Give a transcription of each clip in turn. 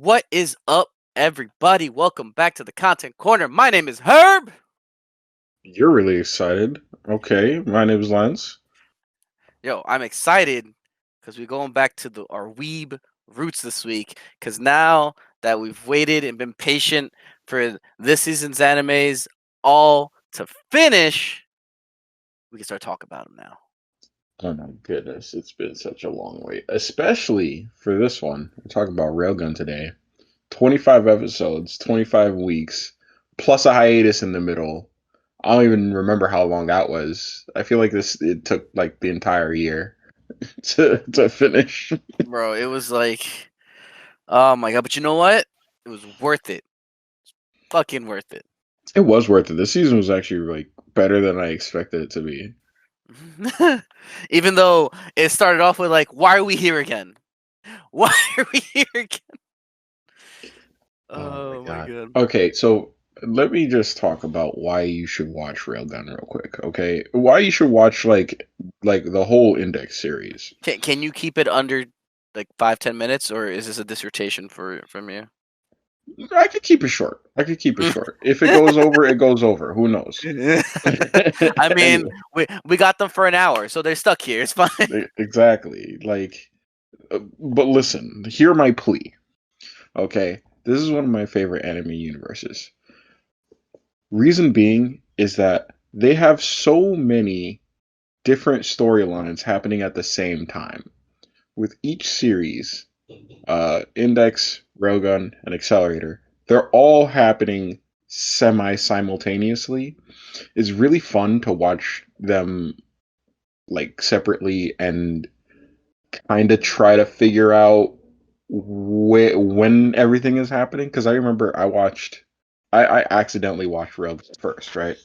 What is up, everybody? Welcome back to the Content Corner. My name is Herb. You're really excited. Okay, my name is Lance. Yo, I'm excited because we're going back to our weeb roots this week. Because now that we've waited and been patient for this season's animes all to finish, we can start talking about them now. Oh my goodness, it's been such a long wait. Especially for this one. We're talking about Railgun today. 25 episodes, 25 weeks, plus a hiatus in the middle. I don't even remember how long that was. I feel like it took like the entire year to finish. Bro, it was like, oh my god. But you know what? It was worth it. Fucking worth it. It was worth it. This season was actually like better than I expected it to be. Even though it started off with like, why are we here again? Why are we here again? Oh my Oh my god. god. Okay, so let me just talk about why you should watch Railgun real quick, okay? Why you should watch like the whole Index series. Can you keep it under like 5-10 minutes, or is this a dissertation from you? I could keep it short. I could keep it short. If it goes over, it goes over. Who knows? I mean, Anyway, we got them for an hour, so they're stuck here. It's fine. exactly. But listen, hear my plea, okay? This is one of my favorite anime universes. Reason being is that they have so many different storylines happening at the same time. With each series, Index, Railgun, and Accelerator, they're all happening semi simultaneously. It's really fun to watch them like separately and kind of try to figure out when everything is happening. Because I remember I accidentally watched Railgun first, right?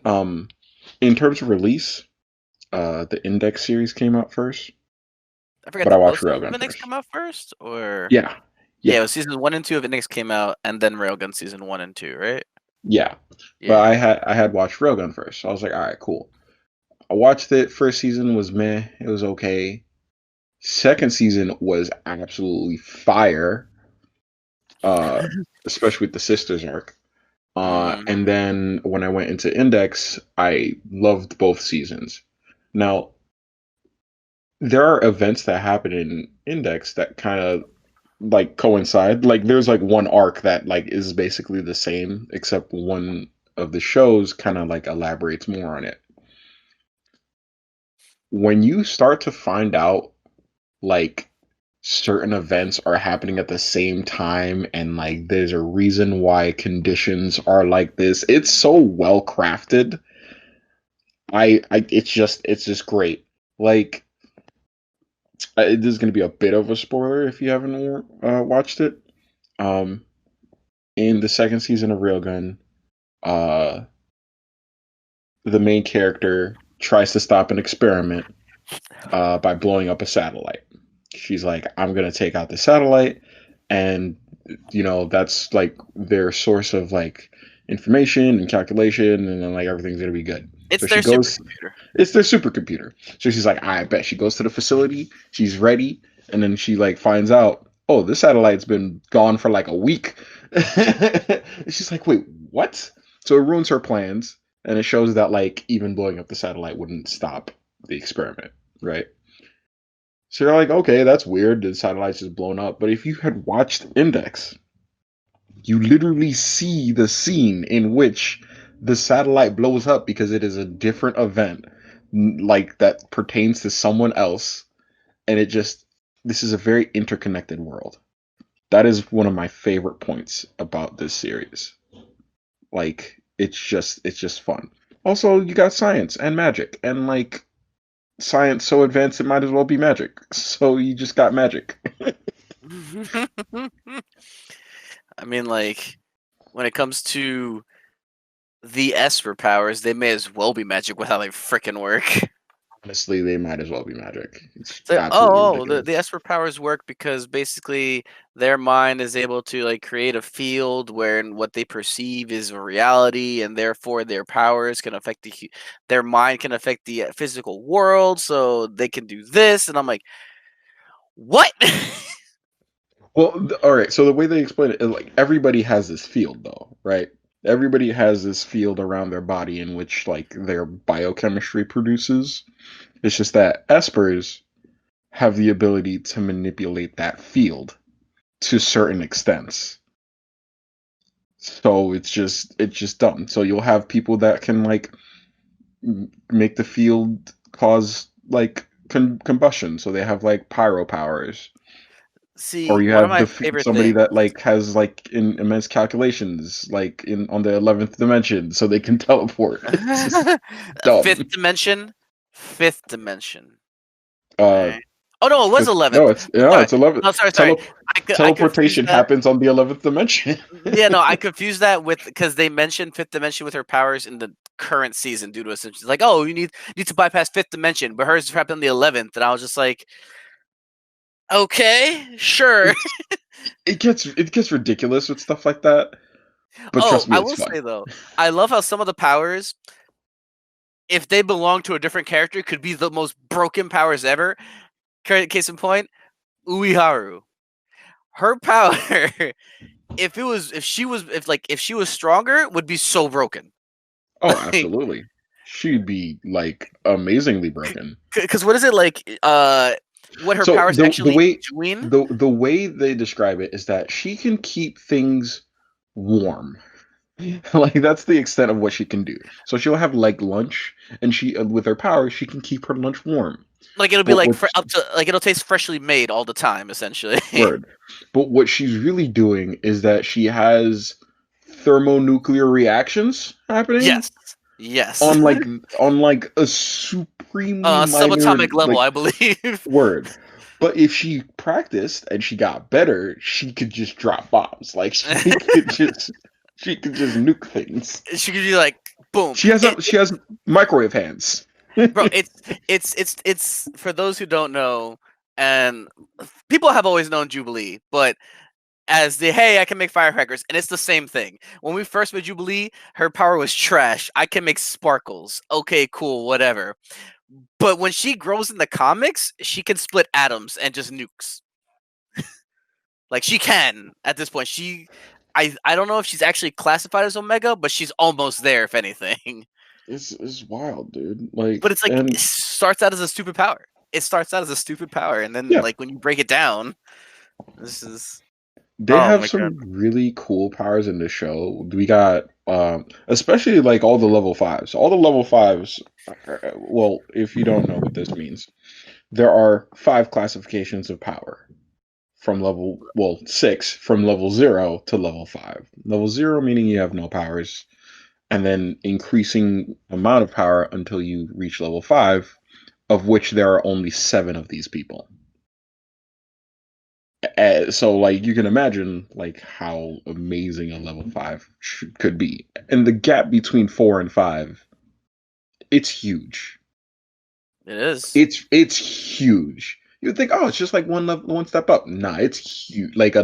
Um, in terms of release, the Index series came out first, I forgot, but I did watched both of Railgun Index first. come out first, or Yeah, yeah, it yeah, was season 1 and 2 of Index came out, and then Railgun season 1 and 2, right? yeah. But Yeah. I had watched Railgun first, so I was like, all right, cool. I watched it. First season was meh. It was okay. Second season was absolutely fire. Uh, especially with the sisters arc. And Hmm. then when I went into Index, I loved both seasons. Now, there are events that happen in Index that kind of like coincide. Like there's like one arc that like is basically the same, except one of the shows kind of like elaborates more on it. When you start to find out like certain events are happening at the same time and like there's a reason why conditions are like this, it's so well crafted. It's just great. Like this is going to be a bit of a spoiler if you haven't watched it. Um, in the second season of Railgun, uh, the main character tries to stop an experiment by blowing up a satellite. She's like, I'm gonna take out the satellite, and that's like their source of like information and calculation, and then like everything's gonna be good. It's So she their goes, supercomputer. it's their supercomputer. So she's like, I bet. She goes to the facility, she's ready, and then she like finds out, oh, this satellite's been gone for like a week. And she's like, wait, what? So it ruins her plans, and it shows that like even blowing up the satellite wouldn't stop the experiment, right? So you're like, okay, that's weird. The satellite's just blown up. But if you had watched Index, you literally see the scene in which the satellite blows up because it is a different event, like that pertains to someone else, and this is a very interconnected world. That is one of my favorite points about this series. Like, it's just fun. Also, you got science and magic, and like science so advanced it might as well be magic. So you just got magic. I mean, like, when it comes to the Esper powers, they may as well be magic with how they freaking work. Honestly, they might as well be magic. It's So, absolutely the ridiculous. Esper powers work because basically their mind is able to like create a field where what they perceive is a reality, and therefore their powers can affect their mind can affect the physical world, so they can do this. And I'm like, what? Well, all right. So the way they explain it is like everybody has this field, though, right? Everybody has this field around their body in which like their biochemistry produces. It's just that espers have the ability to manipulate that field to certain extents. So it's just dumb. So you'll have people that can like make the field cause like combustion. So they have like pyro powers. Or See, you one of have my favorite somebody things. that like has like in immense calculations like in on the 11th dimension so they can teleport. It's just Fifth dumb. dimension, fifth dimension. Uh Right. Oh no, it was fifth, 11th. no, it's Sorry. 11th. No, sorry. I confused Teleportation that. happens on the 11th dimension. Yeah, no, I confused that with because they mentioned fifth dimension with her powers in the current season due to a she's like, oh, you need to bypass fifth dimension, but hers happened on the 11th, and I was just like, okay, sure. It's it gets ridiculous with stuff like that, but Oh, trust me, I it's will fun. say though, I love how some of the powers, if they belong to a different character, could be the most broken powers ever. Case in point, Uiharu. Her power, if she was stronger, would be so broken. Oh, Like, absolutely. She'd be like amazingly broken. because what is it like? What her So powers the actually way doing? the way they describe it is that she can keep things warm. Like that's the extent of what she can do. So she'll have like lunch, and she with her power she can keep her lunch warm. Like it'll be But like what's up to like it'll taste freshly made all the time, essentially. word? But what she's really doing is that she has thermonuclear reactions happening Yes, yes. on like on like a supremely minor Subatomic level, like I believe. word. But if she practiced and she got better, she could just drop bombs. Like she could just nuke things. She could be like, boom. She has microwave hands. Bro, it's for those who don't know, and people have always known Jubilee, but as the hey, I can make firecrackers, and it's the same thing. When we first met Jubilee, her power was trash. I can make sparkles. Okay, cool, whatever. But when she grows in the comics, she can split atoms and just nukes. Like she can at this point. I don't know if she's actually classified as Omega, but she's almost there, if anything. It's wild, dude. Like But it's like it and starts out as a stupid power. It starts out as a stupid power, and then yeah, like when you break it down, this is they oh have my god. some really cool powers in the show. We got especially like all the level fives. All the level fives well, if you don't know what this means, there are five classifications of power. From level well 6 from level 0 to level 5. Level 0 meaning you have no powers, and then increasing amount of power until you reach level 5, of which there are only 7 of these people. So like you can imagine like how amazing a level 5 could be, and the gap between 4 and 5, it's huge. It is. It's huge. You would think, oh, it's just like one level, one step up. Nah, it's huge. Like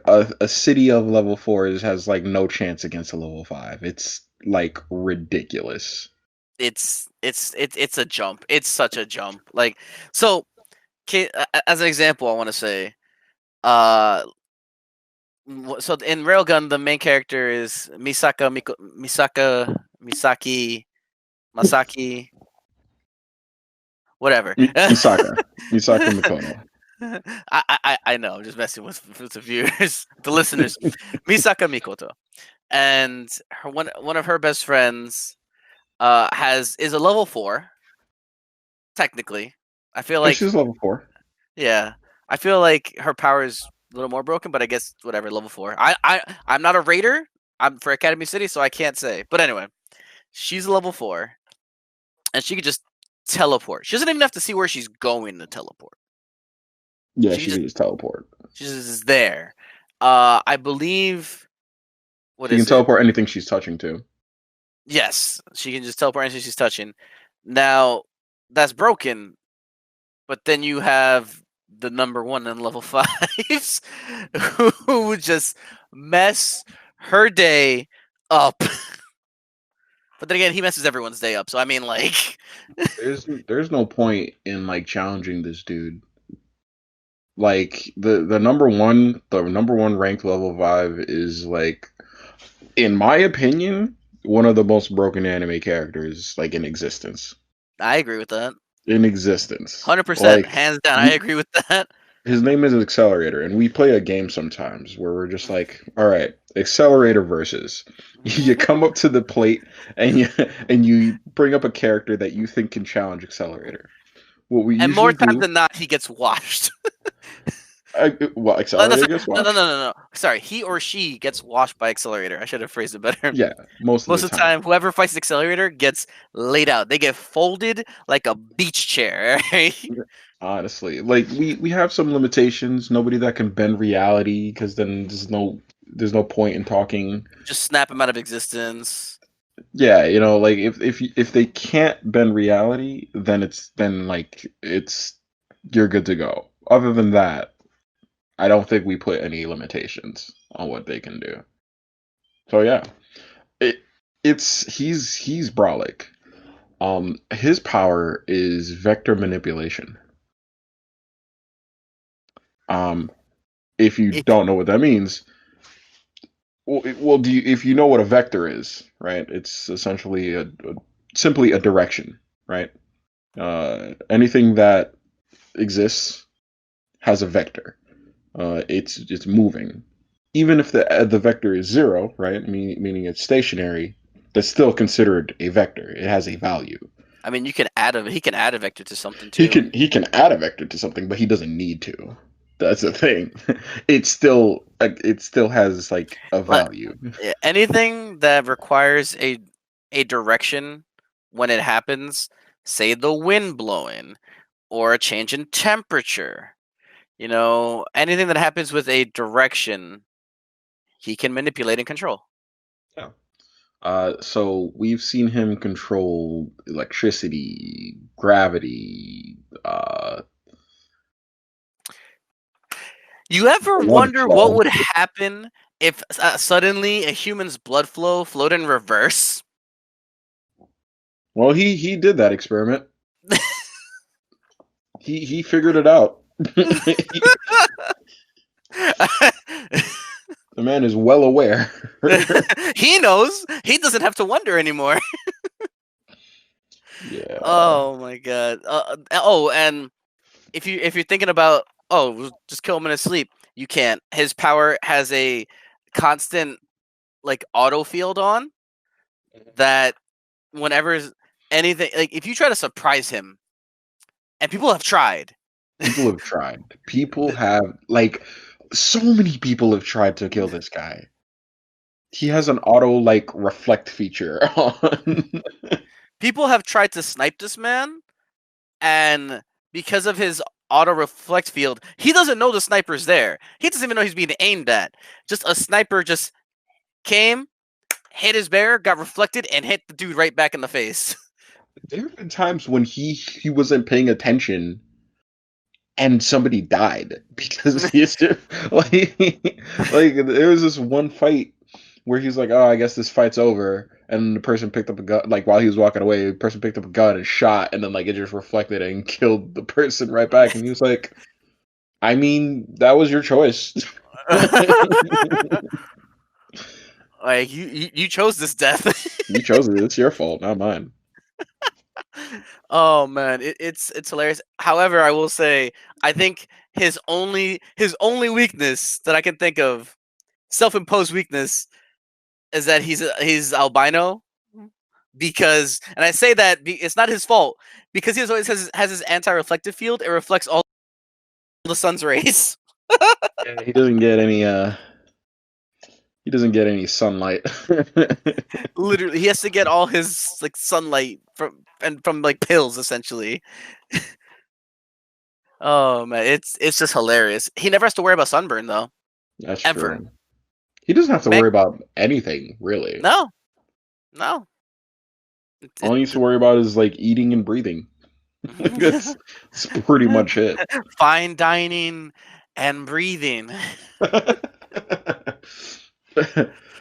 a city of level fours has like no chance against a level 5. It's like ridiculous. It's a jump. It's such a jump. Like so, as an example, I want to say, uh, so in Railgun, the main character is Misaki, Masaki, whatever. Misaka, Misaka Mikono. I know. I'm just messing with the viewers, the listeners. Misaka Mikoto, and one of her best friends has is a level 4 technically. I feel Yeah, like she's level 4. yeah, I feel like her power is a little more broken, but I guess whatever level 4. I'm not a raider. I'm for Academy City, so I can't say. But anyway, she's a level 4, and she could just teleport. She doesn't even have to see where she's going to teleport. Yeah, She can she can just teleport. she's just there. I believe what She can is it? teleport anything she's touching to. Yes, she can just teleport anything she's touching. Now that's broken, but then you have the number one and level fives who would just mess her day up. But then again, he messes everyone's day up. So I mean, like, There's no point in like challenging this dude Like the number one ranked level 5 is like, in my opinion, one of the most broken anime characters like in existence. I agree with that. In existence. 100%, Like hands down. I we agree with that. his name is Accelerator, and we play a game sometimes where we're just like, all right, Accelerator versus. You come up to the plate and you bring up a character that you think can challenge Accelerator. What we And more usually times do, than not, he gets washed. well, No, Accelerator sorry. gets No, no, watched. no, no, no. Sorry, he or she gets washed by Accelerator. I should have phrased it better. Yeah, most of the Most of the time. time, whoever fights Accelerator gets laid out. They get folded like a beach chair. Right? Honestly, like we have some limitations. Nobody that can bend reality, because then there's no point in talking. Just snap him out of existence. Yeah, like if they can't bend reality, then it's you're good to go. Other than that, I don't think we put any limitations on what they can do. So yeah, it he's Brolic. His power is vector manipulation. Um, if you If don't know what that means, well, if you know what a vector is, right? It's essentially simply a direction, right? Anything that exists has a vector. It's moving. Even if the vector is zero, right? Meaning it's stationary, that's still considered a vector. It has a value. I mean, he can add a vector to something He too. can he can add a vector to something, but he doesn't need to. That's the thing. It still has like a But value. anything that requires a direction when it happens, say the wind blowing or a change in temperature, anything that happens with a direction, he can manipulate and control. Yeah. So we've seen him control electricity, gravity, You ever a lot of wonder what flow. would happen if suddenly a human's blood flow flowed in reverse? Well, he did that experiment. He figured it out. The man is well aware. He knows. He doesn't have to wonder anymore. Yeah. Oh my god. Oh, and if you're thinking about, oh, we'll just kill him in his sleep, you can't. His power has a constant like auto field on that whenever anything, like if you try to surprise him, and people have tried. People have tried. People have like so many people have tried to kill this guy. He has an auto like reflect feature on. People have tried to snipe this man, and because of his auto reflect field, he doesn't know the sniper's there. He doesn't even know he's being aimed at. Just a sniper just came, hit his bear, got reflected, and hit the dude right back in the face. There have been times when he wasn't paying attention and somebody died because he's just, like there was this one fight where he's like, oh, I guess this fight's over, and the person picked up a gun, like while he was walking away, the person picked up a gun and shot, and then like it just reflected and killed the person right back, and he was like, I mean, that was your choice. Like you chose this death. You chose it. It's your fault, not mine. Oh man, it's hilarious. However, I will say I think his only weakness that I can think of, self-imposed weakness, is that he's albino. Because, and I say that it's not his fault, because he always has his anti-reflective field. It reflects all the sun's rays. Yeah, he doesn't get any sunlight. Literally, he has to get all his like sunlight from like pills essentially. Oh man, it's just hilarious. He never has to worry about sunburn though, That's ever. true. He doesn't have to Meg, worry about anything, really. no, no. All he needs to worry about is like eating and breathing. That's pretty much it. Fine dining and breathing.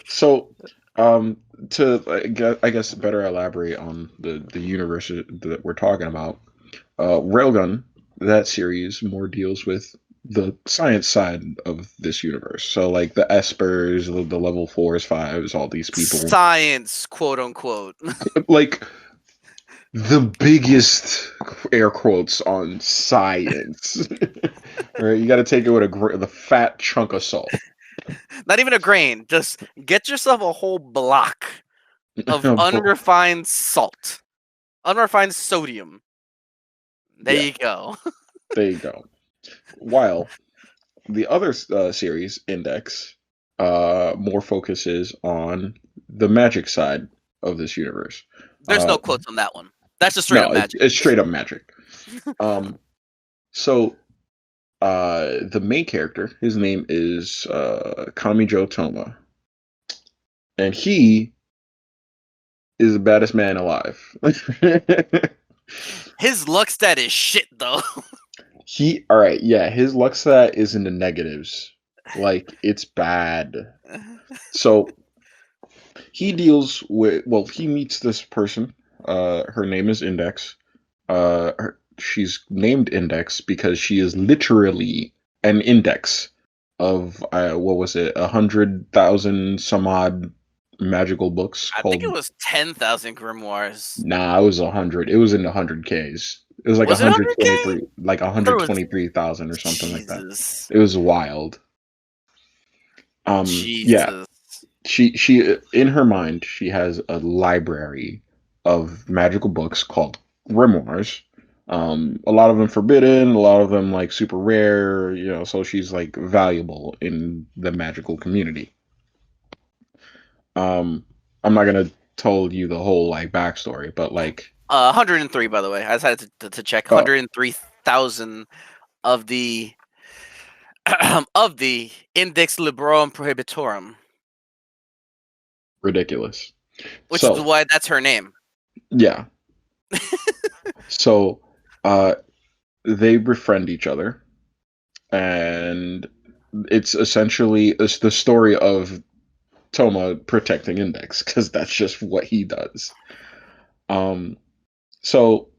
So, to I guess better elaborate on the universe that we're talking about. Railgun, that series more deals with the science side of this universe. So like the espers, the level fours, fives, all these people, Science, quote unquote. like the biggest air quotes on science. Right, you got to take it with the fat chunk of salt. Not even a grain. Just get yourself a whole block of unrefined salt, unrefined sodium. There Yeah, you go. there you go. While the other series, Index, more focuses on the magic side of this universe. There's Uh, no quotes on that one. That's just straight up no, magic. it's straight up magic. So the main character, his name is Kamijo Toma, and he is the baddest man alive. His luck stat is shit though. All right, yeah, his luck stat is in the negatives. Like it's bad. So he deals with, well, he meets this person. Her name is Index. She's named Index because she is literally an index of what was it, 100,000 some odd magical books I think it called. was 10,000 grimoires. Nah, it was 100. It was in the 100Ks. It was like Was it 100K? 123, like I thought it was 123,000 or something like that. Jesus. It was wild. Yeah, Jesus. she in her mind she has a library of magical books called grimoires. A lot of them forbidden, a lot of them like super rare, so she's like valuable in the magical community. I'm not gonna tell you the whole like backstory, but like 103 by the way. I decided to check oh, 103,000 of the of the Index Librorum Prohibitorum, ridiculous. which is So why that's her name. yeah, so uh they befriend each other, and it's the story of Toma protecting Index because that's just what he does. Um, so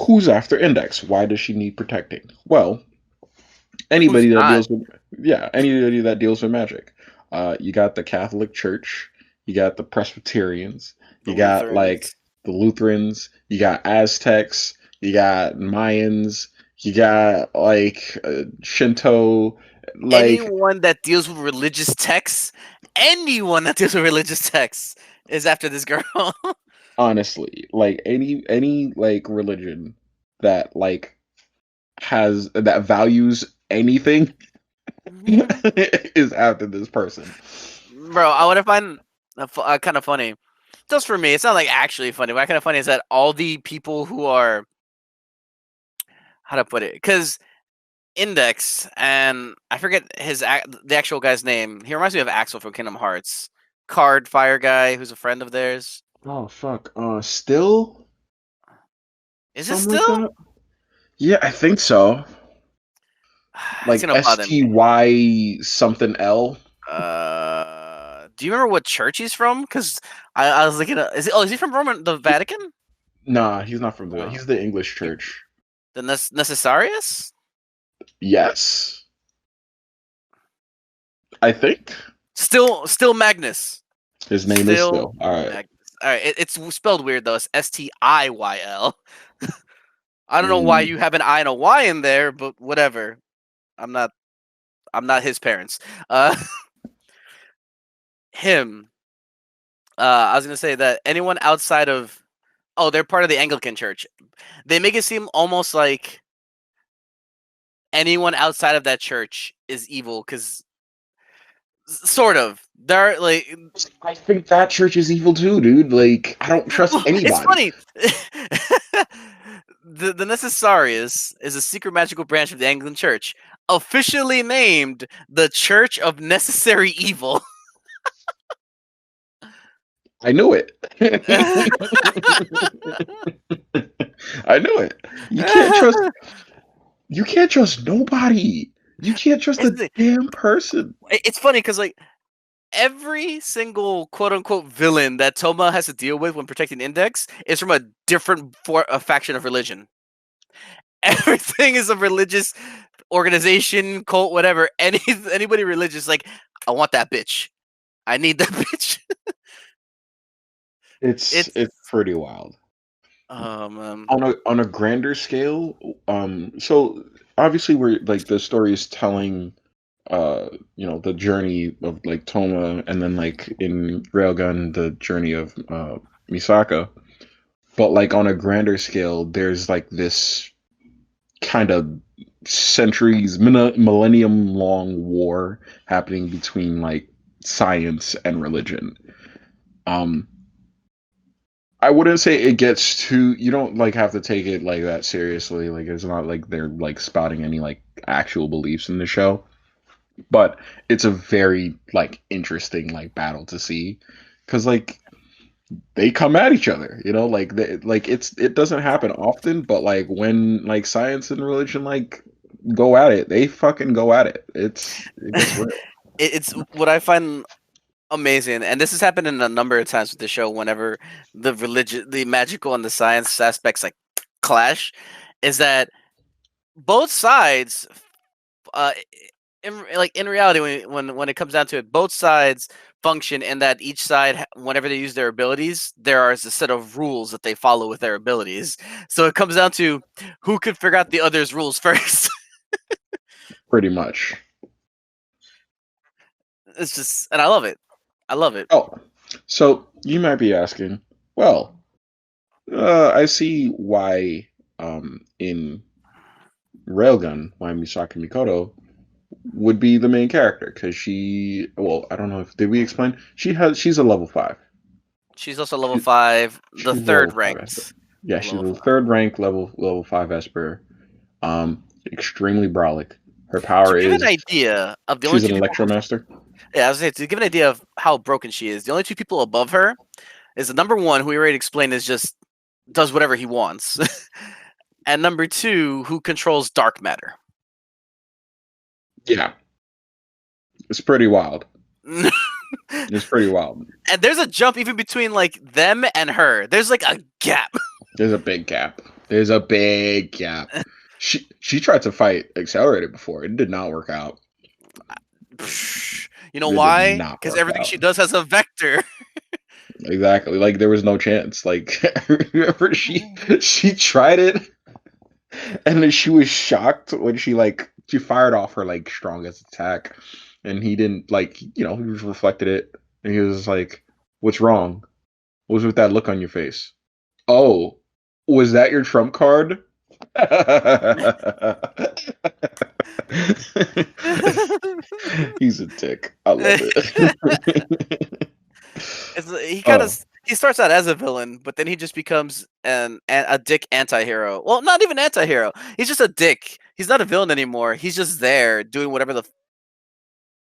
who's after Index? Why does she need protecting? Well, Who's anybody that not? deals with anybody that deals with magic. You got the Catholic Church, you got the Presbyterians, The you got like Lutherans. the Lutherans, you got Aztecs, you got Mayans, you got like Shinto, like Anyone that deals with religious texts, anyone that deals with religious texts is after this girl. honestly, like any like religion that like has that values anything is after this person. Bro, I would find kind of funny. Just for me, it's not like actually funny. What kind of funny is that all the people who are, how to put it, because Index and I forget the actual guy's name. He reminds me of Axel from Kingdom Hearts. Card Fire guy who's a friend of theirs. Oh fuck. Still Is it something like still? that. Yeah, I think so. It's Like gonna bother me. STY something L. Do you remember what church he's from? Because I was looking at. Is he from Roman, the Vatican? Nah, he's not from Oh. he's the English church. The Necessarius? Yes. I think Still Magnus. his name is Still still. All right. Magnus. All right, it's spelled weird though. It's Stiyl. I don't know why Mm, you have an I and a Y in there, but whatever. I'm not. I'm not his parents. Uh, him. I was gonna say that anyone outside of, oh, they're part of the Anglican Church. They make it seem almost like anyone outside of that church is evil, because sort of they're like, I think that church is evil too, dude. Like I don't trust it's anybody. funny. The Necessarius is a secret magical branch of the Anglican Church, officially named the Church of Necessary Evil. I knew it. I knew it. You can't trust. You can't trust nobody. You can't trust a damn person. It's funny because like every single quote unquote villain that Toma has to deal with when protecting Index is from a different faction of religion. Everything is a religious organization, cult, whatever, anybody religious, like, I want that bitch. I need that bitch. It's It's pretty wild. man. On a grander scale, so obviously we're like the story is telling the journey of like Toma, and then like in Railgun the journey of Misaka. But like on a grander scale, there's like this kind of centuries, millennium long war happening between like science and religion. Um, I wouldn't say it gets too. You don't like have to take it like that seriously. Like it's not like they're like spouting any like actual beliefs in the show, but it's a very like interesting like battle to see because like they come at each other, like it doesn't happen often, but like when like science and religion like go at it, they fucking go at it. It gets real. It's what I find amazing, and this has happened in a number of times with the show. Whenever the magical, and the science aspects like clash, is that both sides, uh, in reality, when it comes down to it, both sides function in that each side, whenever they use their abilities, there is a set of rules that they follow with their abilities. So it comes down to who could figure out the other's rules first. Pretty much. It's just, and I love it. I love it. Oh, so you might be asking, well, I see why in Railgun, why Misaki Mikoto would be the main character because well, I don't know if did we explain she's a level 5. She's also level She, 5, the she's a third level 5 Esper. ranked Yeah, she's level a 5. third rank level 5 Esper. Extremely brolic. Her To power give an is idea of the only she's an two people, Electromaster. yeah, I was saying, to give an idea of how broken she is, the only two people above her is the number one, who we already explained, is just does whatever he wants, and number two, who controls dark matter. Yeah, it's pretty wild. And It's pretty wild. there's a jump even between like them and her. There's like a gap. There's a big gap. There's a big gap. She tried to fight Accelerated before. It did not work out. You know It did why? not Because work everything out. she does has a vector. Exactly. Like there was no chance. Like remember she tried it and then she was shocked when she fired off her like strongest attack and he didn't like he just reflected it and he was like, "What's wrong? What was with that look on your face? Oh, was that your trump card?" He's a dick. I love it. He kind of Oh, he starts out as a villain, but then he just becomes a dick anti-hero. Well, not even anti-hero. He's just a dick. He's not a villain anymore. He's just there doing whatever the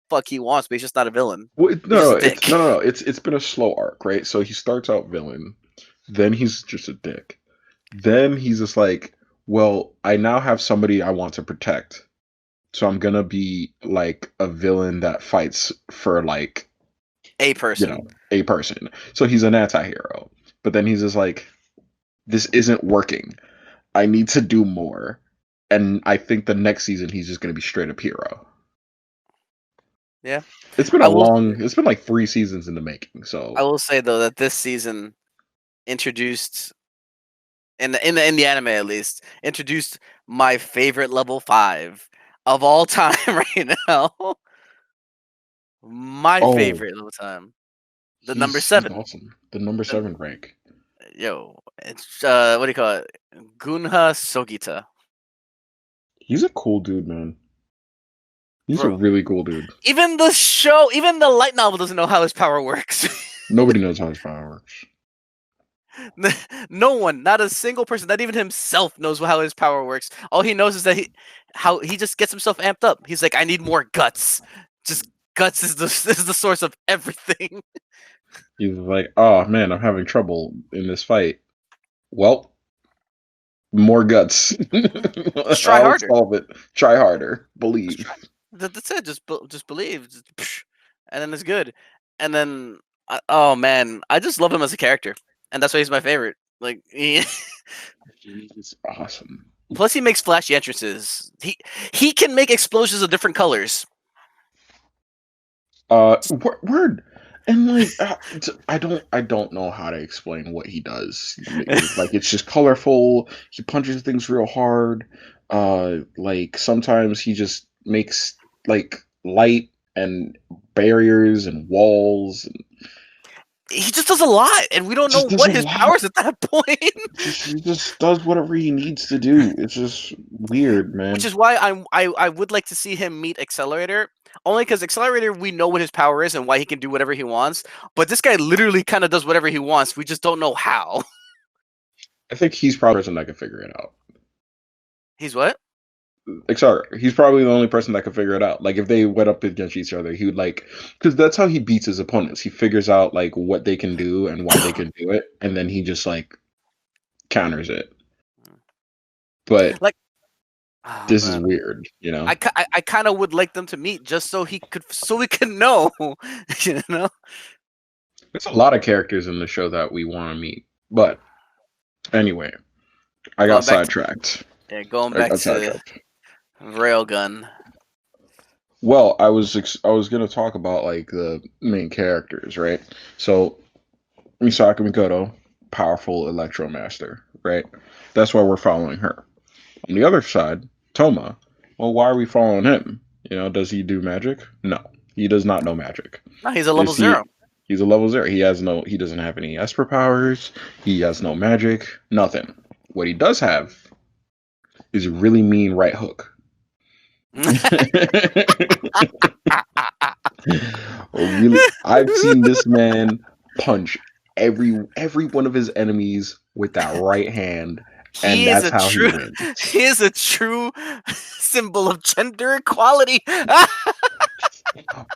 fuck he wants, but he's just not a villain. well, He's just no, a it's dick. no. It's been a slow arc, right? So he starts out villain, then he's just a dick. Then he's just like, well, I now have somebody I want to protect. So I'm gonna be like a villain that fights for like, A person. a person. So he's an anti-hero. But then he's just like, this isn't working. I need to do more. And I think the next season he's just gonna be straight up hero. Yeah. It's I will been like 3 seasons in the making, I so will say though that this season introduced, in the anime at least, introduced my favorite level 5 of all time right now. My oh, favorite level time. The number he's 7. awesome. The number The 7 rank. it's what do you call it? Gunha Sogita. He's a cool dude, man. He's a Bro. really cool dude. Even the light novel doesn't know how his power works. Nobody knows how his power works. No one, not a single person, not even himself knows how his power works. All he knows is that how he just gets himself amped up. He's like, I need more guts. Just guts is the is the source of everything. He's like, oh man, I'm having trouble in this fight. Well, more guts. Just try I'll harder. solve it. Try harder. Just try. Believe. That's it. Just believe, and then it's good. And then, oh man, I just love him as a character, and that's why he's my favorite. Like, He's awesome. Plus, he makes flashy entrances. He can make explosions of different colors. Word. And like I don't know how to explain what he does. Like it's just colorful. He punches things real hard. Like sometimes he just makes like light and barriers and walls. And He just does a lot, and we don't know just does what a his lot. powers at that point. Just he just does whatever he needs to do. It's just weird, Which man. is why I would like to see him meet Accelerator. Only because Accelerator, we know what his power is and why he can do whatever he wants. But this guy literally kind of does whatever he wants. We just don't know how. I think he's probably the person that can figure it out. He's what? Sorry, he's probably the only person that can figure it out. Like if they went up against each other, he would like because that's how he beats his opponents. He figures out like what they can do and why they can do it, and then he just like counters it. But Like, oh this is man, weird, you know. I kind of would like them to meet just so we could know, you know. There's a lot of characters in the show that we want to meet, but anyway, I got Going back to sidetracked. going I back got to sidetracked. Railgun. Well, I was gonna talk about like the main characters, right? So Misaka Mikoto, powerful Electromaster, right? That's why we're following her. On the other side, Toma. Well, why are we following him? You know, does he do magic? No, he does not know magic. No, he's a level Is he? zero. He's a level zero. He has no. He doesn't have any Esper powers. He has no magic. Nothing. What he does have is a really mean right hook. Really, I've seen this man punch every one of his enemies with that right hand, and He is that's a how he true wins. he is a true symbol of gender equality.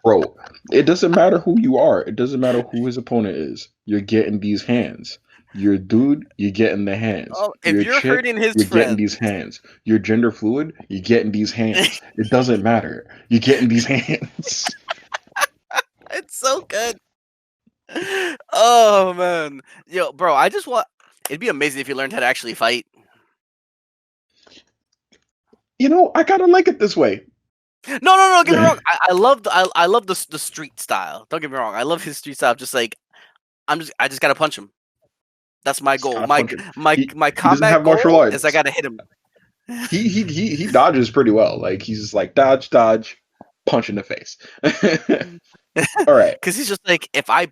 Bro, it doesn't matter who you are. It doesn't matter who his opponent is. You're getting these hands. You're a dude, you're getting the hands. Oh, if You're a you're chick, hurting his you're getting friend, these hands. You're gender fluid, you're getting these hands. It doesn't matter. You're getting these hands. it's so good. Oh man, yo, bro, I just want. It'd be amazing if you learned how to actually fight. You know, I kind of like it this way. No, no, no. Don't get me wrong. I love the street style. Don't get me wrong. I love his street style. Just like I just gotta punch him. That's my Just goal. gotta punch him. My He doesn't combat have martial goal is I arts. gotta hit him. He dodges pretty well. Like he's just like dodge, dodge, punch in the face. All right. Because he's just like, if I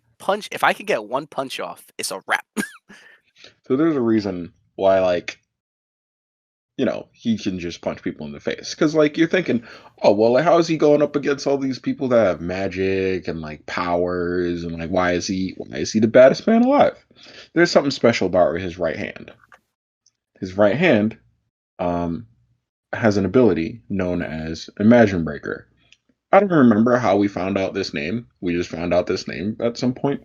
can get one punch off, it's a wrap. So there's a reason why like he can just punch people in the face. Because like you're thinking, oh well, like how is he going up against all these people that have magic and like powers and like why is he the baddest man alive? There's something special about his right hand. His right hand um has an ability known as Imagine Breaker. I don't remember how we found out this name. We just found out this name at some point.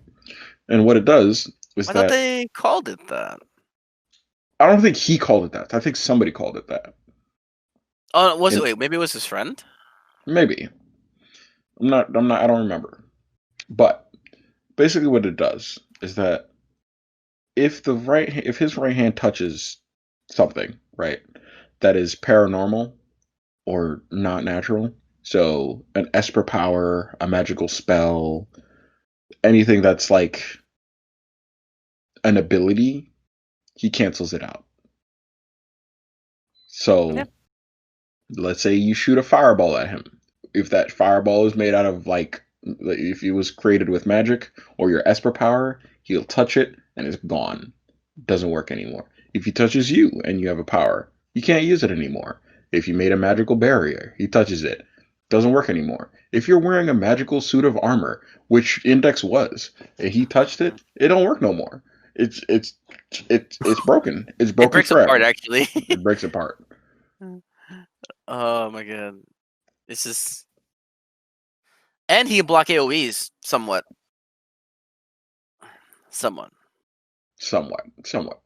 And what it does is I thought that they called it that. I don't think he called it that. I think somebody called it that. Oh, was it? And Wait, maybe it was his friend. maybe. I don't remember. But basically what it does is that if his right hand touches something, right, that is paranormal or not natural, so an esper power, a magical spell, anything that's like an ability, he cancels it out. Yeah. So let's say you shoot a fireball at him. If that fireball is made out of like if it was created with magic or your esper power, he'll touch it and it's gone. Doesn't work anymore. If he touches you and you have a power, you can't use it anymore. If you made a magical barrier, he touches it. Doesn't work anymore. If you're wearing a magical suit of armor, which Index was, and he touched it, it don't work no more. It's broken. It's It broken breaks apart, forever. actually. It breaks apart. Oh my god, it's just, and he can block AOE's somewhat, somewhat. Somewhat.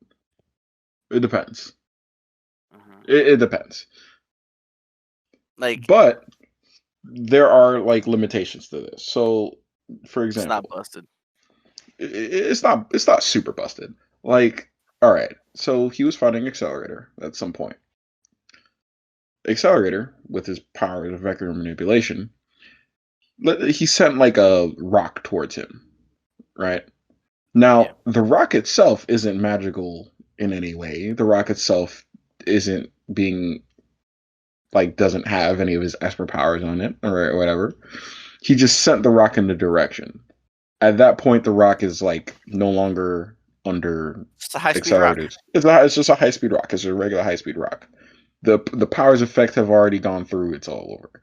It depends. Mhm. It depends. Like, But there are like limitations to this. So, for it's not example, busted. it's not super busted. Like, all right, so he was fighting Accelerator at some point. Accelerator, with his powers of vector manipulation, he sent like a rock towards him, right? Yeah. Now, the rock itself isn't magical in any way. The rock itself isn't being like doesn't have any of his Esper powers on it or whatever. He just sent the rock in the direction. At that point, the rock is like no longer under It's a high speed rock. accelerators. It's just a high speed rock. It's a regular high speed rock. The powers effect have already gone through. It's all over.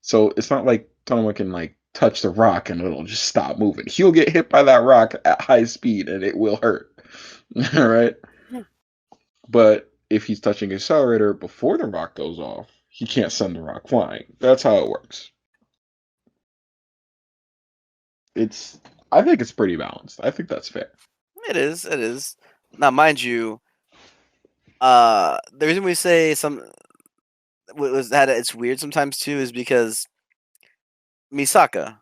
So it's not like someone can like touch the rock and it'll just stop moving. He'll get hit by that rock at high speed and it will hurt. All right. Yeah. But if he's touching accelerator before the rock goes off, he can't send the rock flying. That's how it works. It's I think it's pretty balanced. I think that's fair. It is. It is. Now, mind you, the reason we say was that it's weird sometimes too is because Misaka,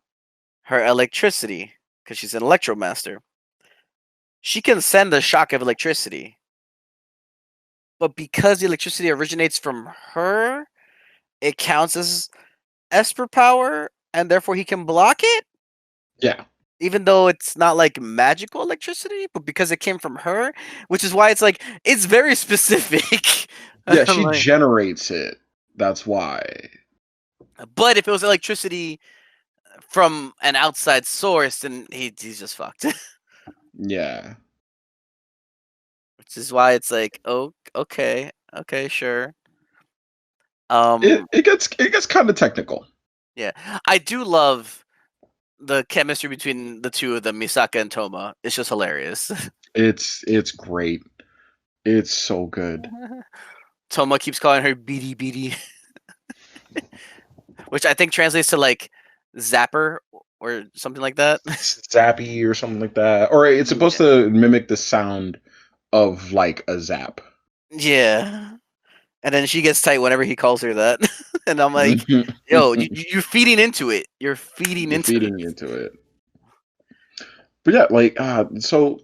her electricity, because she's an electromaster, she can send a shock of electricity, but because the electricity originates from her, it counts as Esper power, and therefore he can block it, Yeah. even though it's not like magical electricity, but because it came from her, which is why it's like it's very specific. Yeah, she Like, generates it. That's why. but if it was electricity from an outside source, then he's just fucked. Yeah. Which is why it's like, oh, okay, okay, sure. It gets kind of technical. Yeah, I do love the chemistry between the two of them, Misaka and Toma. It's just hilarious. It's great. It's so good. Toma keeps calling her Beady Beady, which I think translates to like Zapper or something like that. Zappy or something like that. Or it's supposed Yeah. to mimic the sound of like a zap. Yeah. And then she gets tight whenever he calls her that. And I'm like, You're yo, you're feeding into it. You're feeding into it. feeding into it. But yeah, like so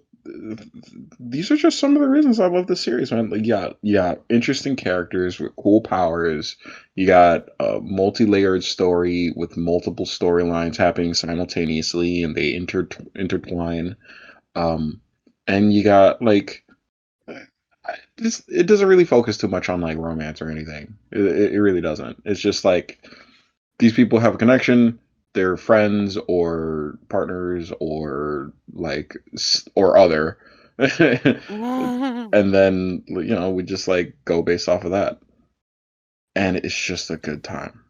these are just some of the reasons I love this series, man. Like, yeah, interesting characters with cool powers. You got a multi-layered story with multiple storylines happening simultaneously, and they intertwine. Um, and you got like it doesn't really focus too much on like romance or anything. It really doesn't. It's just like these people have a connection. They're friends or partners or like or other. And then we just like go based off of that, and it's just a good time.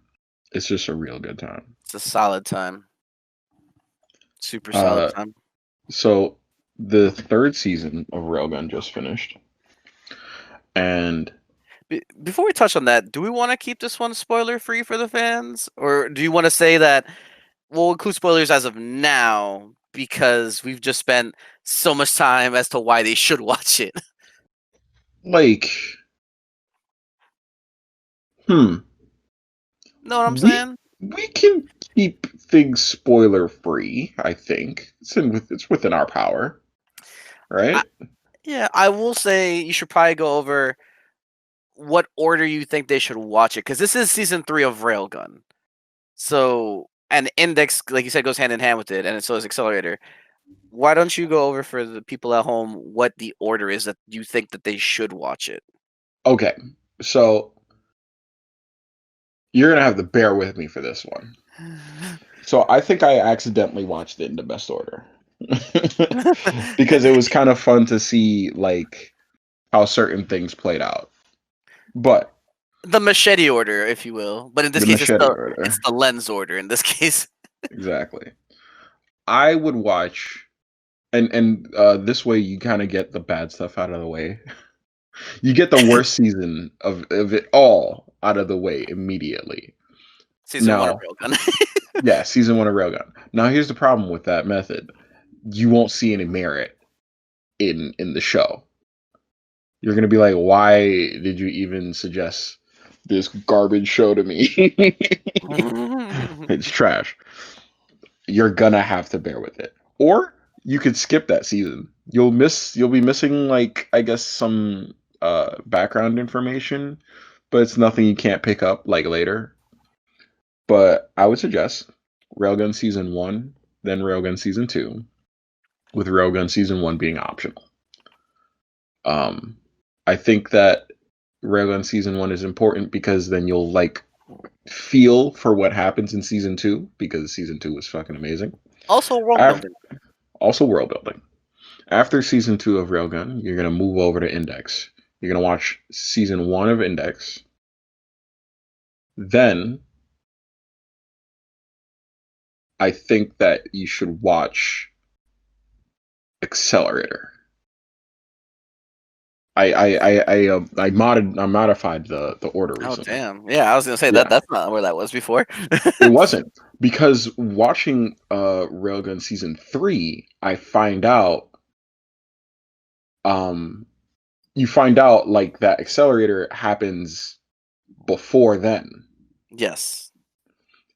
It's just a real good time. It's a solid time. Super solid uh time. so the third season of Railgun just finished, and Before we touch on that, do we want to keep this one spoiler free for the fans, or do you want to say that we'll include spoilers as of now because we've just spent so much time as to why they should watch it? like hmm Know what I'm we saying? we can keep things spoiler free. I think it's within our power, I, right? yeah, I will say you should probably go over what order you think they should watch it because this is season 3 of Railgun. So, and Index, like you said, goes hand in hand with it, and so is Accelerator. Why don't you go over for the people at home what the order is that you think that they should watch it? Okay, so you're gonna have to bear with me for this one. So I think I accidentally watched it in the best order because it was kind of fun to see like how certain things played out. But The machete order, if you will, but in this the case, machete it's order, the lens order. In this case, exactly. I would watch, and this way you kind of get the bad stuff out of the way. You get the worst season of it all out of the way immediately. season 1 of Now, Railgun. yeah, season one of Railgun. Now, here's the problem with that method: you won't see any merit in the show. You're gonna be like, why did you even suggest this garbage show to me? It's trash. You're gonna have to bear with it, or you could skip that season. You'll be missing like I guess some background information, but it's nothing you can't pick up like later. But I would suggest Railgun Season 1, then Railgun Season 2, with Railgun Season 1 being optional. Um, I think that Railgun Season 1 is important because then you'll like feel for what happens in Season 2 because Season 2 was fucking amazing. Also, world After, building. also world building. After Season 2 of Railgun, you're going to move over to Index. You're going to watch Season 1 of Index. Then I think that you should watch Accelerator. I modified the order Oh recently. damn! Yeah, I was gonna say that. Yeah, That's not where that was before. it wasn't because watching Railgun Season 3, I find out um you find out like that Accelerator happens before then. Yes.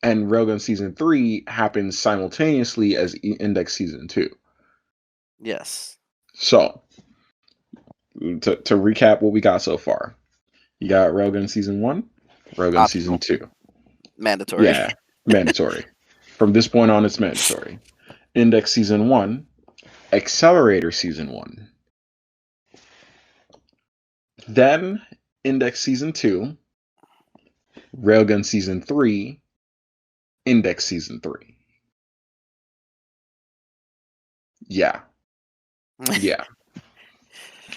And Railgun Season 3 happens simultaneously as Index Season 2. Yes. So, to recap what we got so far, you got Railgun Season 1, Railgun Season Optional. 2. Mandatory. Yeah, mandatory. From this point on, it's mandatory. Index Season 1, Accelerator Season 1. Then, Index Season 2, Railgun Season 3, Index Season 3. Yeah, yeah.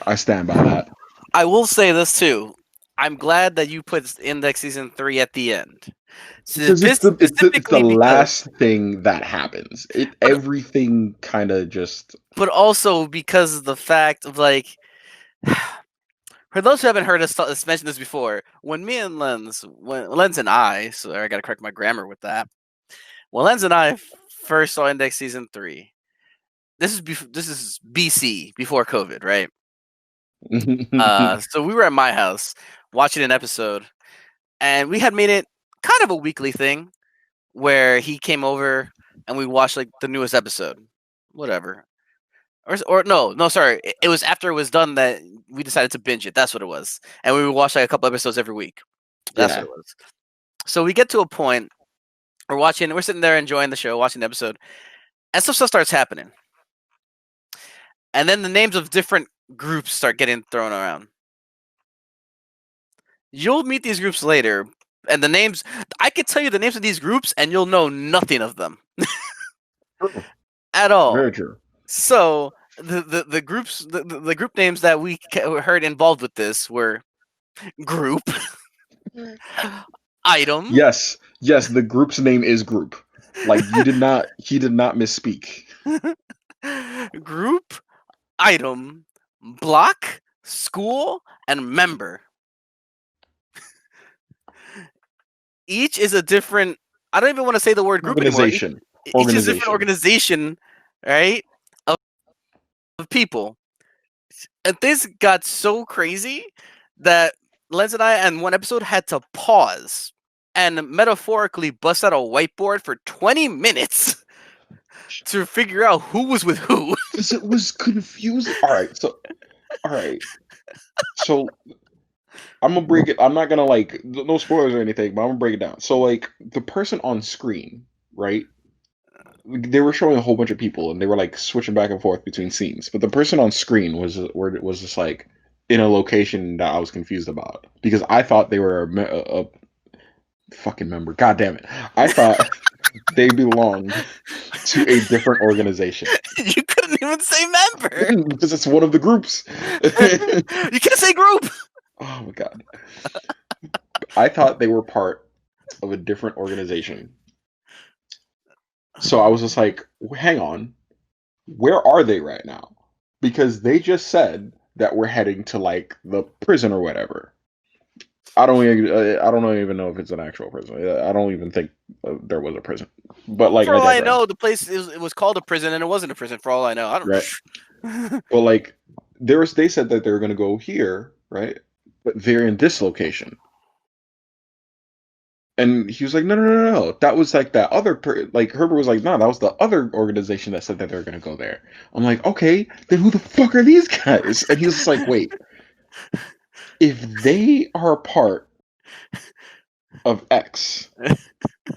I stand by that. I will say this too. I'm glad that you put Index Season 3 at the end. Because it's the Specifically because, last thing that happens. but Everything kind of just also because of the fact of like, for those who haven't heard us mention this before, when me and when Lens and I, so I gotta correct my grammar with that. When Lens and I first saw Index Season 3, this is BC, before COVID, right? So we were at my house watching an episode, and we had made it kind of a weekly thing where he came over and we watched like the newest episode, whatever. Or no, sorry, it was after it was done that we decided to binge it. That's what it was, and we would watch like a couple episodes every week. That's what yeah. it was. So we get to a point, we're sitting there enjoying the show, watching the episode, and stuff starts happening, and then the names of different groups start getting thrown around. You'll meet these groups later, and the names, I could tell you the names of these groups, and you'll know nothing of them True. at all. Very true. So the groups, the group names that we heard involved with this were group, item, Yes, yes. The group's name is group. Like you did not. He did not misspeak. group, item, block, school, and member. Each is a different. I don't even want to say the word group anymore. Organization. Each is a different Organization. organization, right? Of people. And this got so crazy that Lens and I, in one episode, had to pause and metaphorically bust out a whiteboard for 20 minutes to figure out who was with who. Because it was confusing. All right. All right. So I'm gonna break it. I'm not gonna like no spoilers or anything, but I'm gonna break it down. So like the person on screen, right? They were showing a whole bunch of people, and they were like switching back and forth between scenes. But the person on screen was just like in a location that I was confused about because I thought they were a fucking member. God damn it! I thought they belonged to a different organization You couldn't even say member. because it's one of the groups. You can't say group. Oh my god! I thought they were part of a different organization. So I was just like, hang on, where are they right now? Because they just said that we're heading to like the prison or whatever. I don't even know if it's an actual prison. I don't even think there was a prison. But like For I all I digress, know, the place it was called a prison, and it wasn't a prison. For all I know, I right? don't. Well, like they said that they were going to go here, right? But they're in this location. And he was like, no. That was like that other, like Herbert was like, no, that was the other organization that said that they're going to go there. I'm like, okay, then who the fuck are these guys? And he was just like, wait, if they are a part of X,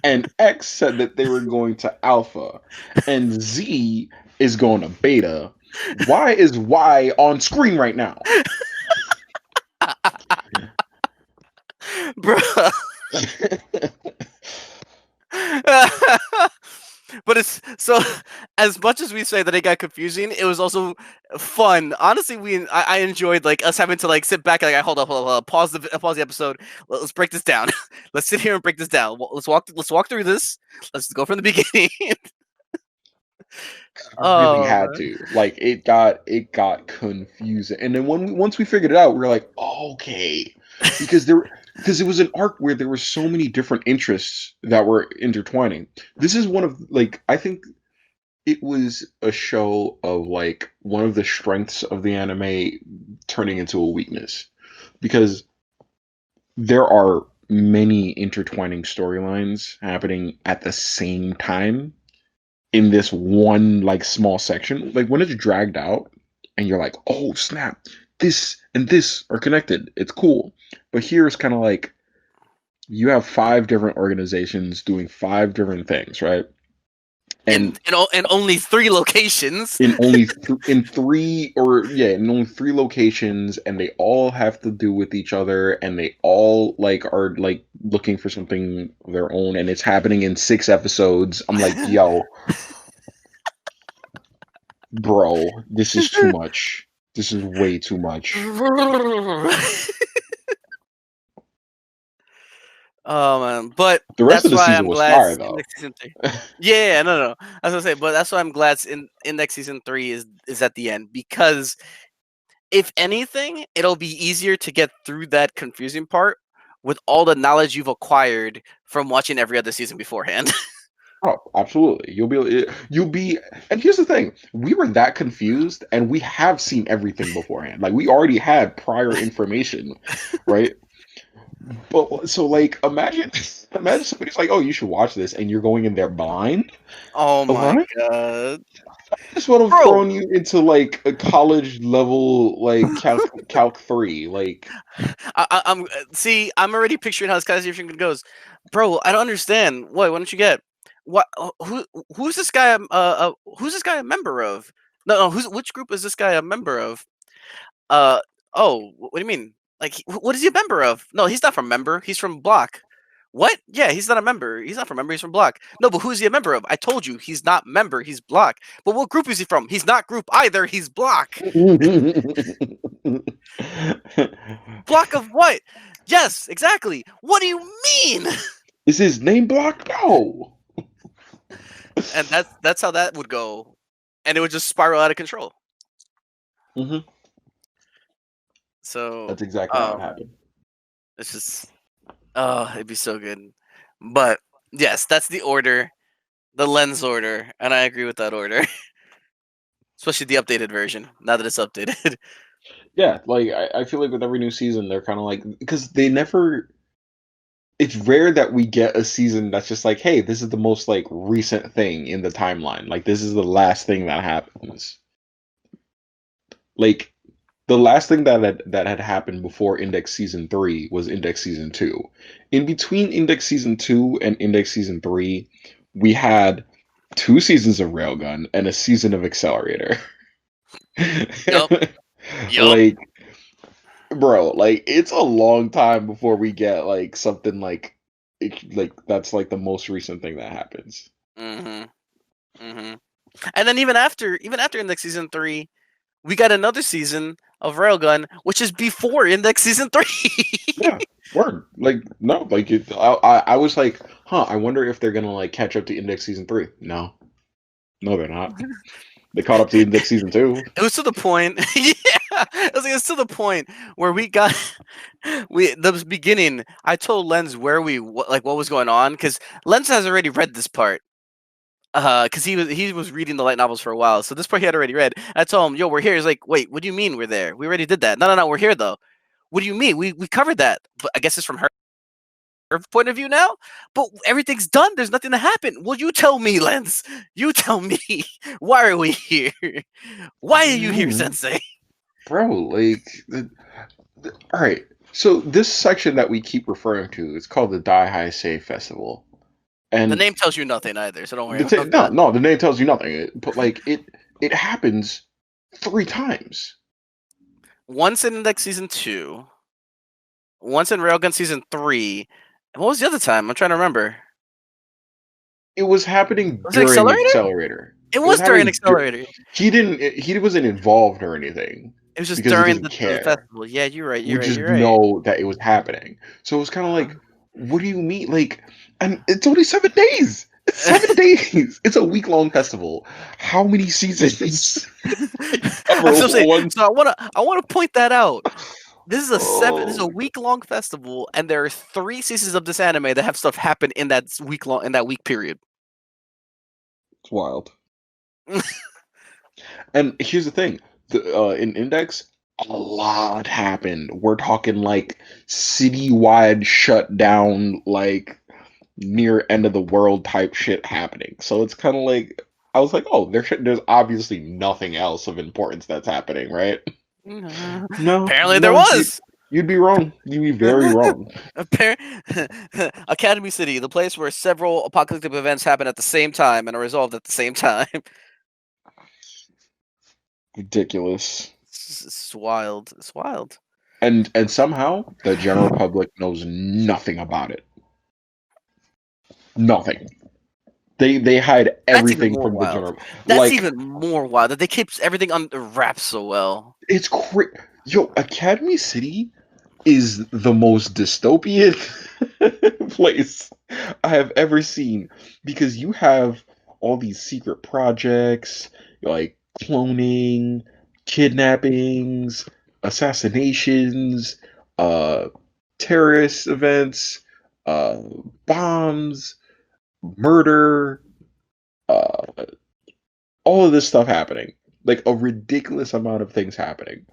and X said that they were going to Alpha, and Z is going to Beta. Why is Y on screen right now? Bro. But it's so, as much as we say that it got confusing, it was also fun. Honestly, I enjoyed like us having to like sit back and like hold up, pause the episode. Let's break this down. Let's sit here and break this down. Let's walk through this. Let's go from the beginning. We really Oh had man. to. Like it got confusing. And then once we figured it out, we were like, oh, okay. Because it was an arc where there were so many different interests that were intertwining. This is one of like I think it was a show of like one of the strengths of the anime turning into a weakness. Because there are many intertwining storylines happening at the same time in this one like small section. Like when it's dragged out and you're like, oh snap, this and this are connected. It's cool. But here it's kind of like you have five different organizations doing five different things, right? And In only 3 locations. in three or yeah, in only three locations, and they all have to do with each other, and they all like are like looking for something of their own, and it's happening in 6 episodes. I'm like, yo, bro, this is too much. This is way too much. Oh man, but The rest of that's the why season I'm was glad fire it's though. Index Season 3. Yeah, no, no, no. I was gonna say, but that's why I'm glad in Index Season 3 is at the end, because if anything, it'll be easier to get through that confusing part with all the knowledge you've acquired from watching every other season beforehand. Oh, absolutely. You'll be, and here's the thing: we were that confused, and we have seen everything beforehand. Like we already had prior information, right? But so like imagine somebody's like, "Oh, you should watch this," and you're going in there blind. Oh my Right? god, This would have bro! thrown you into like a college level like calc 3. Like, I'm see. I'm already picturing how this conversation goes, bro. I don't understand. What? Why don't you get? What? Who's this guy? Who's this guy a member of? No, no. Which group is this guy a member of? Uh. Oh, what do you mean? Like, what is he a member of? No, he's not from member. He's from block. What? Yeah, he's not a member. He's not from member. He's from block. No, but who's he a member of? I told you he's not member. He's block. But what group is he from? He's not group either. He's block. Block of what? Yes, exactly. What do you mean? is his name blocked? No. And that's how that would go, and it would just spiral out of control. Hmm. So, That's exactly how it um, happened. it's just, oh, it'd be so good. But yes, that's the order, the lens order, and I agree with that order, especially the updated version. Now that it's updated. Yeah, like I feel like with every new season, they're kind of like because they never. It's rare that we get a season that's just like, hey, this is the most like recent thing in the timeline. Like this is the last thing that happens. Like the last thing that had happened before Index Season 3 was Index Season 2. In between Index Season 2 and Index Season 3, we had 2 seasons of Railgun and a season of Accelerator. Yup. Yup. Like, bro, like it's a long time before we get like something like that's like the most recent thing that happens. Mhm. Mhm. And then even after Index Season 3, we got another season of Railgun, which is before Index Season 3. Yeah, word. Like no, like I was like, huh, I wonder if they're gonna like catch up to Index Season 3. No. No, they're not. They caught up to Index Season 2. It was to the point, yeah. It was to the point where we got we the beginning. I told Lens where what was going on, because Lens has already read this part. Because he was reading the light novels for a while, so this part he had already read. I told him, "Yo, we're here." He's like, "Wait, what do you mean we're there? We already did that." No, no, no, we're here though. What do you mean? We covered that. But I guess it's from her point of view now. But everything's done. There's nothing to happen. Well, you tell me, Lens. You tell me. Why are we here? Why are you here, Mm, Sensei? bro, like all right. So this section that we keep referring to is called the Die High Save Festival, The and name tells you nothing either, so don't worry about no, that. no, the name tells you nothing. But like it happens 3 times. Once in Index Season 2, once in Railgun Season 3, and what was the other time? I'm trying to remember. It was happening Was it during Accelerator? Accelerator. It It was was during happening. Accelerator. He wasn't involved or anything It was just because he during doesn't the care. festival. Yeah, you're right. We You're right. just You're right. know that it was happening. So it was kind of like, what do you mean? Like, and it's only 7 days. It's 7 days. It's a week-long festival. How many seasons I'm ever still saying. one? So I wanna point that out. This is a Oh, week long festival, and there are 3 seasons of this anime that have stuff happen in that week period. it's wild. And here's the thing: in Index, a lot happened. We're talking like citywide shutdown, like near end of the world type shit happening. So it's kind of like I was like, oh, there's obviously nothing else of importance that's happening, right? No, Apparently there no, was. you'd be wrong. You'd be very wrong. Appar- Academy City, the place where several apocalyptic events happen at the same time and are resolved at the same time. Ridiculous. It's wild. It's wild. And somehow the general public knows nothing about it. Nothing. They hide That's even everything more from the wild. general. That's Like even more wild that they keep everything under wraps so well. it's yo, Academy City is the most dystopian place I have ever seen because you have all these secret projects like cloning, kidnappings, assassinations, uh terrorist events, uh bombs, murder, uh all of this stuff happening. Like a ridiculous amount of things happening.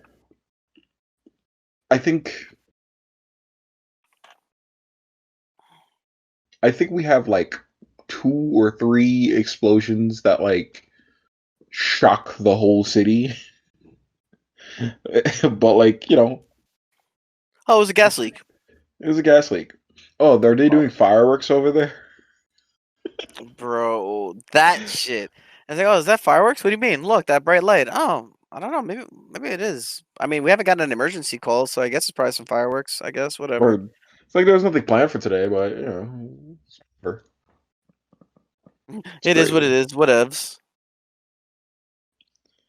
I think I think we have like 2 or 3 explosions that like shock the whole city. But like, Oh, it was a gas leak. it was a gas leak. Oh, are they Oh, doing fireworks over there? bro, that shit. I was like, oh, is that fireworks? What do you mean? Look, that bright light. Oh, I don't know. Maybe it is. I mean, we haven't gotten an emergency call, so I guess it's probably some fireworks. I guess whatever. Or it's like there was nothing planned for today, but whatever. It's It is what crazy. it is. Whatevs.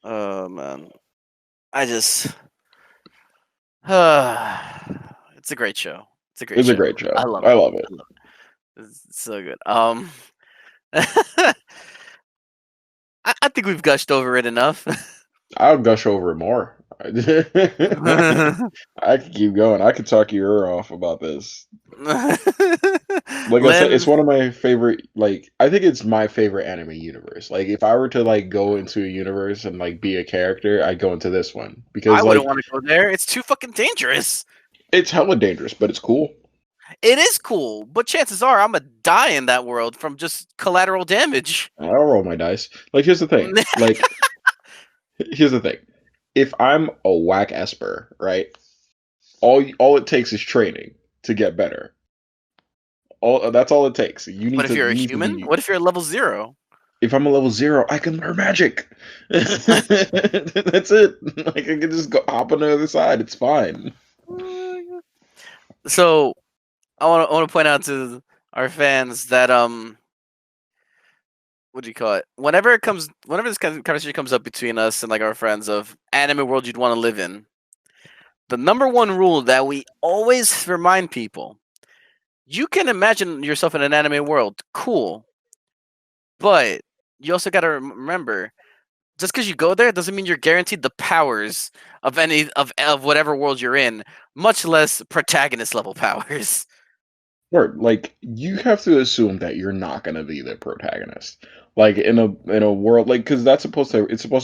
Oh man, I just. It's a great show. It's a great It's a show. great I show. love I it. love it. I love it. It's so good. I think we've gushed over it enough. I'll gush over it more. I could keep going. I could talk your ear off about this. Like I said, it's Len, one of my favorite. Like I think it's my favorite anime universe. Like if I were to like go into a universe and like be a character, I'd go into this one I because wouldn't like want to go there. It's too fucking dangerous. it's hella dangerous, but it's cool. It is cool, but chances are I'm gonna die in that world from just collateral damage. I'll roll my dice. Like here's the thing. Like here's the thing. If I'm a whack esper, right? All it takes is training to get better. All that's all it takes. But if you're a You need to human, be. what if you're level 0? If I'm a level 0, I can learn magic. That's it. Like I can just go hop on the other side. It's fine. So I want to point out to our fans that what do you call it? Whenever this kind of conversation comes up between us and like our friends of anime world you'd want to live in, the number one rule that we always remind people: you can imagine yourself in an anime world, cool, but you also got to remember, just because you go there doesn't mean you're guaranteed the powers of any of whatever world you're in, much less protagonist level powers. Or like you have to assume that you're not gonna be the protagonist. Like in a world like because it's supposed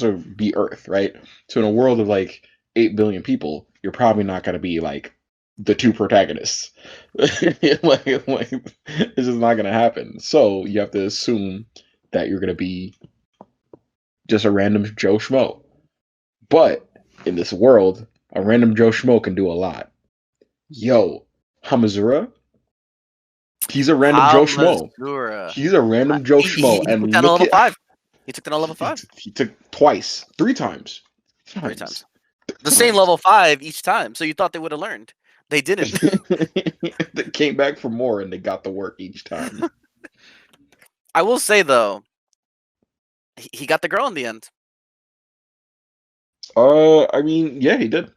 to be Earth, right? So in a world of like 8 billion people, you're probably not gonna be like the 2 protagonists. Like it's just not gonna happen. So you have to assume that you're gonna be just a random Joe Schmo. But in this world, a random Joe Schmo can do a lot. Yo, Hamazura, he's a random Joe Schmo. Hamazura. He's a random Joe Schmo, He took and down a look level at 5. He took down a level he, 5 he took twice, three times, 3 times, times. The same times. level 5 each time. So you thought they would have learned. They didn't. They came back for more, and they got the work each time. I will say though, he got the girl in the end. I mean, yeah, he did.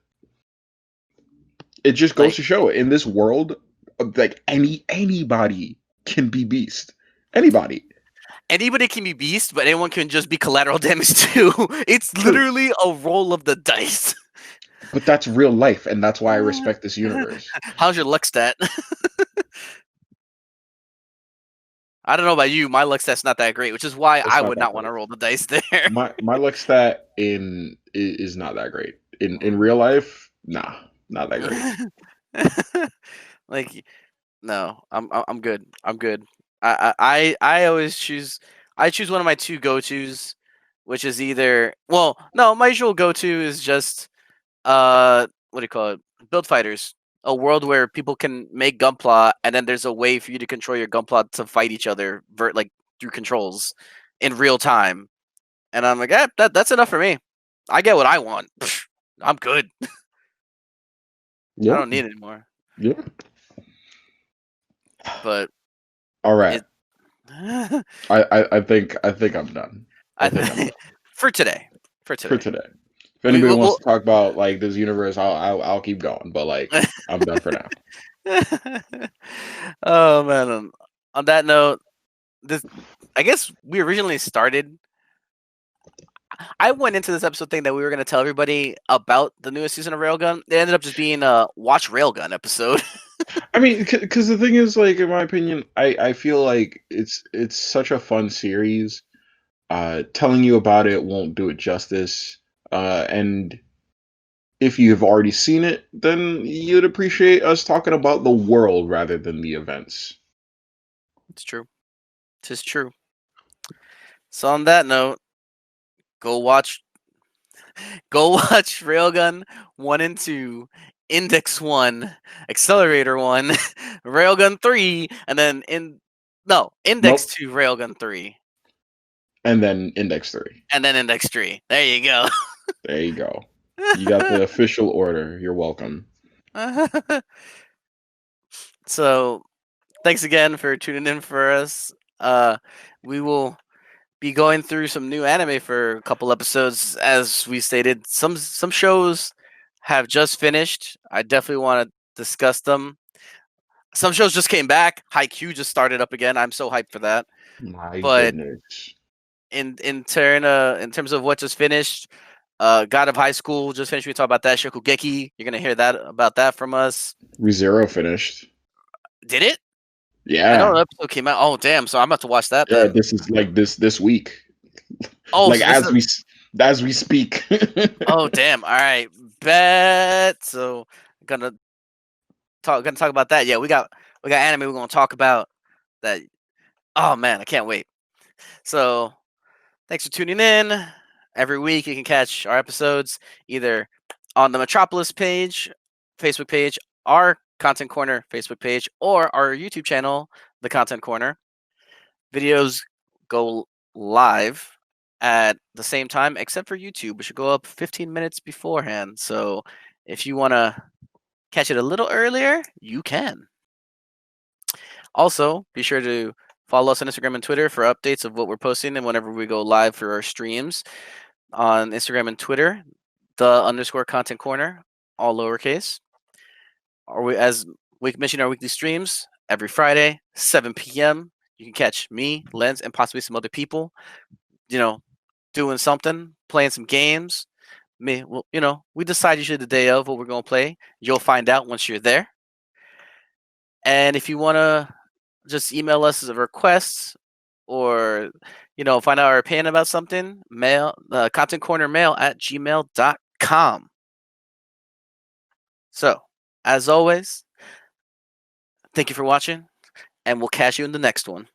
It just goes Like to show in this world, like anybody can be Beast. Anybody. anybody can be beast, but anyone can just be collateral damage too. It's True. literally a roll of the dice. But that's real life, and that's why I respect this universe. How's your luck stat? I don't know about you. My luck stat's not that great, which is why It's I not would that not want to great. roll the dice there. My luck stat is not that great. In real life, nah, not that great. Like no, I'm good. I'm good. I always choose. I choose one of my two go tos, which is either no, my usual go to is just what do you call it? Build fighters. A world where people can make gunpla, and then there's a way for you to control your gunpla to fight each other, like through controls in real time. And I'm like, that's enough for me. I get what I want. I'm good. I Yeah, don't need it anymore. yeah. But All right. it, I I think I'm done. I think I'm th- done for today, for for today, today. If we anybody wants will. to talk about like this universe, I'll keep going. But like, I'm done for now. Oh man. On that note, this I guess we originally started. I went into this episode thinking that we were going to tell everybody about the newest season of Railgun. It ended up just being a watch Railgun episode. I mean, because the thing is, like, in my opinion, I feel like it's such a fun series. Telling you about it won't do it justice. And if you've already seen it, then you'd appreciate us talking about the world rather than the events. It's true. It's true. So on that note, go watch go watch Railgun 1 and 2, Index 1, Accelerator 1, Railgun 3, and then Index Nope. 2, Railgun 3, And then Index 3. and then Index 3. There you go. There you go. You got the official order. You're welcome. So, thanks again for tuning in for us. We will be going through some new anime for a couple episodes, as we stated. Some shows have just finished. I definitely want to discuss them. Some shows just came back. Haikyuu just started up again. I'm so hyped for that. My But goodness. in terms of what just finished, God of High School just finished. We talk about that. Shokugeki. You're gonna hear that about that from us. ReZero finished. Did it? I know an Yeah. episode came out. Oh damn! So I'm about to watch that Yeah, then. this is like this week. Oh, Like so this is. as we speak. Oh damn! All right, bet. So gonna talk about that. Yeah, we got anime. We're gonna talk about that. Oh man, I can't wait. So thanks for tuning in. Every week you can catch our episodes either on the Metropolis page, Facebook page, our Content Corner Facebook page, or our YouTube channel, The Content Corner. Videos go live at the same time, except for YouTube, which should go up 15 minutes beforehand. So if you want to catch it a little earlier, you can. Also, be sure to follow us on Instagram and Twitter for updates of what we're posting and whenever we go live for our streams on Instagram and Twitter, the _content corner, all lowercase. Or as we mentioned, our weekly streams every Friday, 7 p.m. You can catch me, Lens, and possibly some other people, you know, doing something, playing some games. We decide usually the day of what we're going to play. You'll find out once you're there. And if you want to just email us as a request or, find out our opinion about something, mail, contentcornermail@gmail.com. So, as always, thank you for watching, and we'll catch you in the next one.